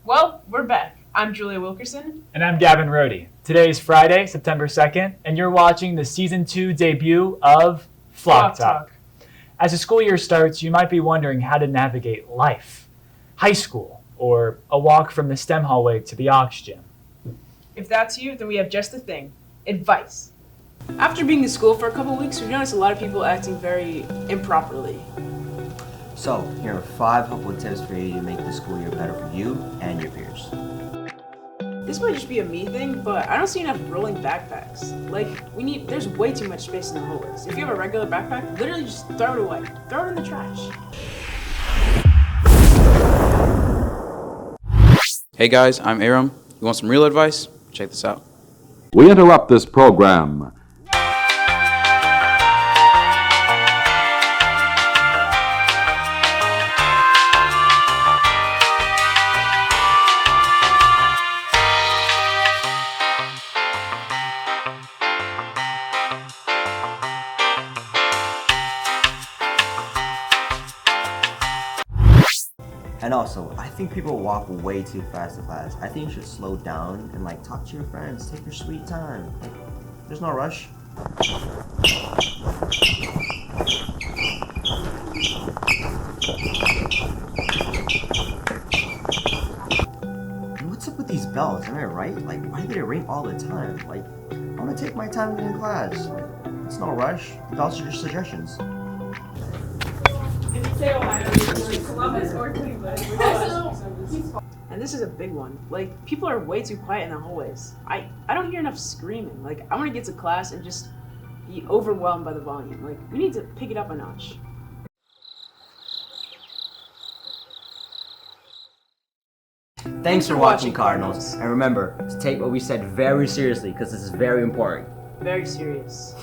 Well, we're back. I'm Julia Wilkerson. And I'm Gavin Rohde. Today is Friday, September 2nd, and you're watching the Season 2 debut of Flock Talk. As the school year starts, you might be wondering how to navigate life, high school, or a walk from the STEM hallway to the Ox Gym. If that's you, then we have just the thing. Advice. After being in school for a couple weeks, we've noticed a lot of people acting very improperly. So, here are 5 helpful tips for you to make the school year better for you and your peers. This might just be a me thing, but I don't see enough rolling backpacks. There's way too much space in the hallways. If you have a regular backpack, literally just throw it away. Throw it in the trash. Hey guys, I'm Aram. You want some real advice? Check this out. We interrupt this program. And also, I think people walk way too fast to class. I think you should slow down and talk to your friends. Take your sweet time. There's no rush. And what's up with these bells? Am I right? Why do they ring all the time? I want to take my time in class. It's no rush. Bells are just suggestions. And this is a big one. People are way too quiet in the hallways. I don't hear enough screaming. I want to get to class and just be overwhelmed by the volume. We need to pick it up a notch. Thanks for watching, Cardinals. And remember to take what we said very seriously because this is very important. Very serious.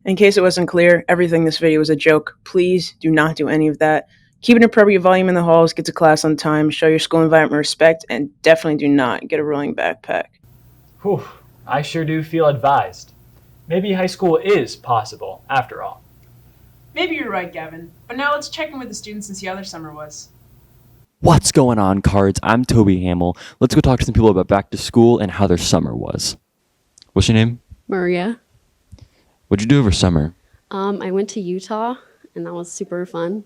In case it wasn't clear, everything in this video was a joke. Please do not do any of that. Keep an appropriate volume in the halls, get to class on time, show your school environment respect, and definitely do not get a rolling backpack. Whew, I sure do feel advised. Maybe high school is possible, after all. Maybe you're right, Gavin. But now let's check in with the students and see how their summer was. What's going on, Cards? I'm Toby Hamill. Let's go talk to some people about back to school and how their summer was. What's your name? Maria. What'd you do over summer? I went to Utah, and that was super fun.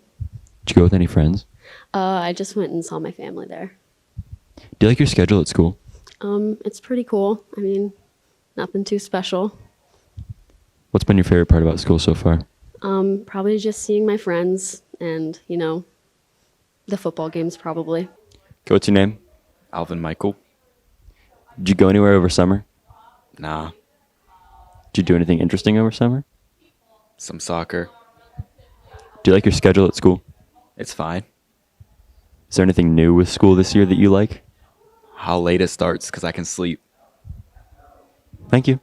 Did you go with any friends? I just went and saw my family there. Do you like your schedule at school? It's pretty cool. I mean, nothing too special. What's been your favorite part about school so far? Probably just seeing my friends and, the football games probably. Okay, what's your name? Alvin Michael. Did you go anywhere over summer? Nah. Did you do anything interesting over summer? Some soccer. Do you like your schedule at school? It's fine. Is there anything new with school this year that you like? How late it starts because I can sleep. Thank you.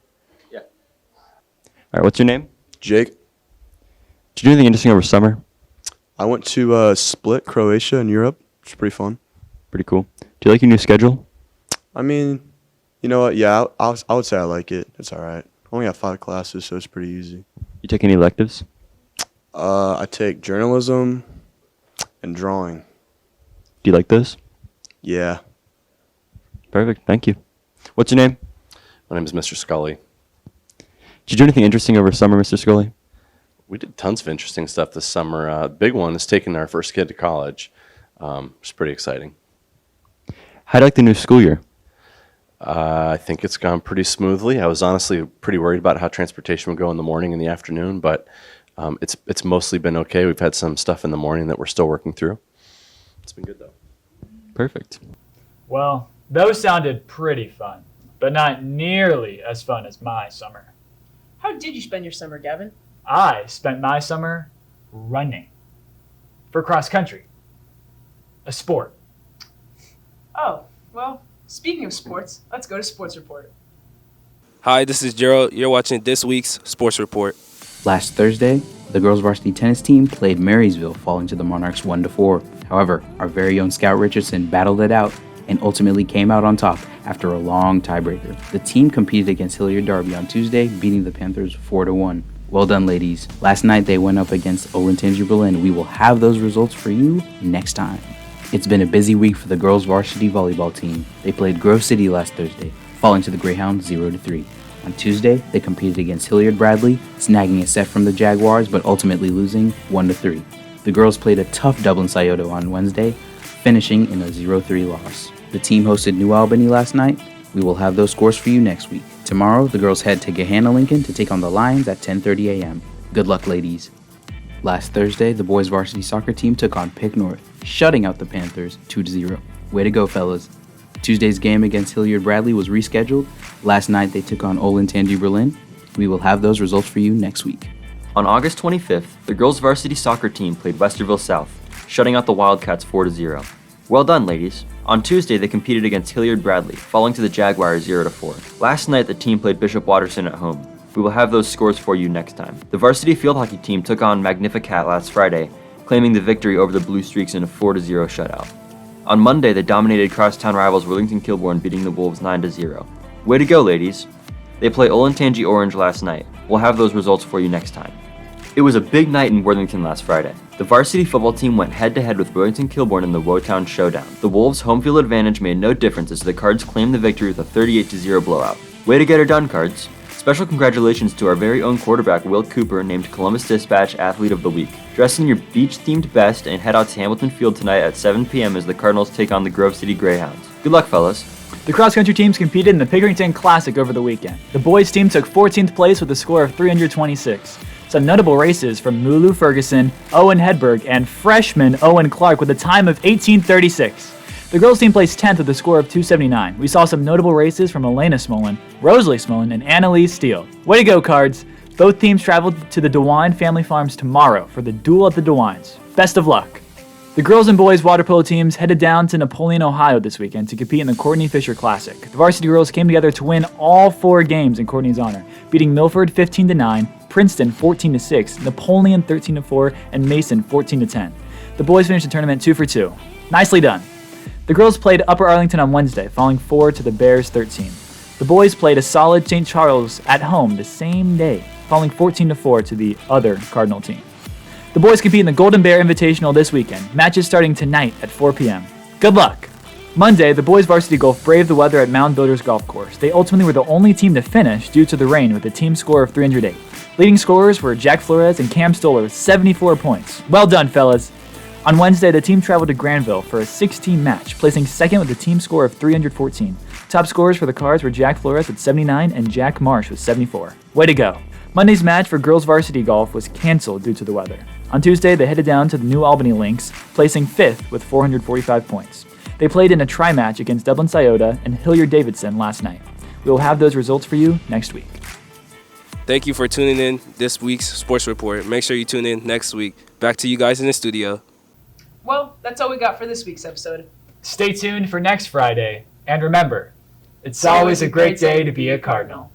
Yeah. All right, what's your name? Jake. Did you do anything interesting over summer? I went to Split, Croatia in Europe, which is pretty fun. Pretty cool. Do you like your new schedule? I mean, you know what? Yeah, I would say I like it. It's all right. I only have 5 classes, so it's pretty easy. You take any electives? I take journalism and drawing. Do you like those? Yeah. Perfect. Thank you. What's your name? My name is Mr. Scully. Did you do anything interesting over summer, Mr. Scully? We did tons of interesting stuff this summer. Big one is taking our first kid to college. It's pretty exciting. How do you like the new school year? I think it's gone pretty smoothly. I was honestly pretty worried about how transportation would go in the morning and the afternoon, but it's mostly been okay. We've had some stuff in the morning that we're still working through. It's been good, though. Perfect. Well, those sounded pretty fun, but not nearly as fun as my summer. How did you spend your summer, Gavin? I spent my summer running for cross country, a sport. Oh, well, speaking of sports, let's go to Sports Report. Hi, this is Gerald. You're watching this week's Sports Report. Last Thursday, the girls varsity tennis team played Marysville, falling to the Monarchs 1-4. However, our very own Scout Richardson battled it out and ultimately came out on top after a long tiebreaker. The team competed against Hilliard Darby on Tuesday, beating the Panthers 4-1. Well done, ladies. Last night they went up against Olentangy Berlin. We will have those results for you next time. It's been a busy week for the girls varsity volleyball team. They played Grove City last Thursday, falling to the Greyhounds 0-3. On Tuesday, they competed against Hilliard Bradley, snagging a set from the Jaguars but ultimately losing 1-3. The girls played a tough Dublin Scioto on Wednesday, finishing in a 0-3 loss. The team hosted New Albany last night. We will have those scores for you next week. Tomorrow, the girls head to Gahanna Lincoln to take on the Lions at 10:30 a.m. Good luck, ladies. Last Thursday, the boys varsity soccer team took on Pick North, shutting out the Panthers 2-0. Way to go, fellas. Tuesday's game against Hilliard Bradley was rescheduled. Last night, they took on Olentangy Berlin. We will have those results for you next week. On August 25th, the girls varsity soccer team played Westerville South, shutting out the Wildcats 4-0. Well done, ladies. On Tuesday, they competed against Hilliard Bradley, falling to the Jaguars 0-4. Last night, the team played Bishop Watterson at home. We will have those scores for you next time. The varsity field hockey team took on Magnificat last Friday, claiming the victory over the Blue Streaks in a 4-0 shutout. On Monday, they dominated crosstown rivals Worthington Kilbourne, beating the Wolves 9-0. Way to go, ladies. They play Olentangy Orange last night. We'll have those results for you next time. It was a big night in Worthington last Friday. The varsity football team went head-to-head with Worthington Kilbourne in the Wotown Showdown. The Wolves' home field advantage made no difference as the Cards claimed the victory with a 38-0 blowout. Way to get her done, Cards. Special congratulations to our very own quarterback, Will Cooper, named Columbus Dispatch Athlete of the Week. Dress in your beach-themed best and head out to Hamilton Field tonight at 7 p.m. as the Cardinals take on the Grove City Greyhounds. Good luck, fellas. The cross-country teams competed in the Pickerington Classic over the weekend. The boys' team took 14th place with a score of 326. Some notable races from Mulu Ferguson, Owen Hedberg, and freshman Owen Clark with a time of 18:36. The girls' team placed 10th with a score of 279. We saw some notable races from Elena Smolin, Rosalie Smolin, and Annalise Steele. Way to go, Cards! Both teams traveled to the DeWine Family Farms tomorrow for the duel at the DeWines. Best of luck! The girls and boys water polo teams headed down to Napoleon, Ohio this weekend to compete in the Courtney Fisher Classic. The varsity girls came together to win all 4 games in Courtney's honor, beating Milford 15-9, Princeton 14-6, Napoleon 13-4, and Mason 14-10. The boys finished the tournament 2 for 2. Nicely done! The girls played Upper Arlington on Wednesday, falling 4 to the Bears 13. The boys played a solid St. Charles at home the same day, falling 14-4 to the other Cardinal team. The boys compete in the Golden Bear Invitational this weekend, matches starting tonight at 4 p.m. Good luck! Monday, the boys varsity golf braved the weather at Mound Builders Golf Course. They ultimately were the only team to finish due to the rain with a team score of 308. Leading scorers were Jack Flores and Cam Stoller with 74 points. Well done, fellas! On Wednesday, the team traveled to Granville for a 6-team match, placing second with a team score of 314. Top scorers for the Cards were Jack Flores with 79 and Jack Marsh with 74. Way to go! Monday's match for girls varsity golf was canceled due to the weather. On Tuesday, they headed down to the New Albany Links, placing 5th with 445 points. They played in a tri-match against Dublin Scioto and Hilliard Davidson last night. We will have those results for you next week. Thank you for tuning in this week's Sports Report. Make sure you tune in next week. Back to you guys in the studio. Well, that's all we got for this week's episode. Stay tuned for next Friday, and remember, it's always a great day to be a Cardinal.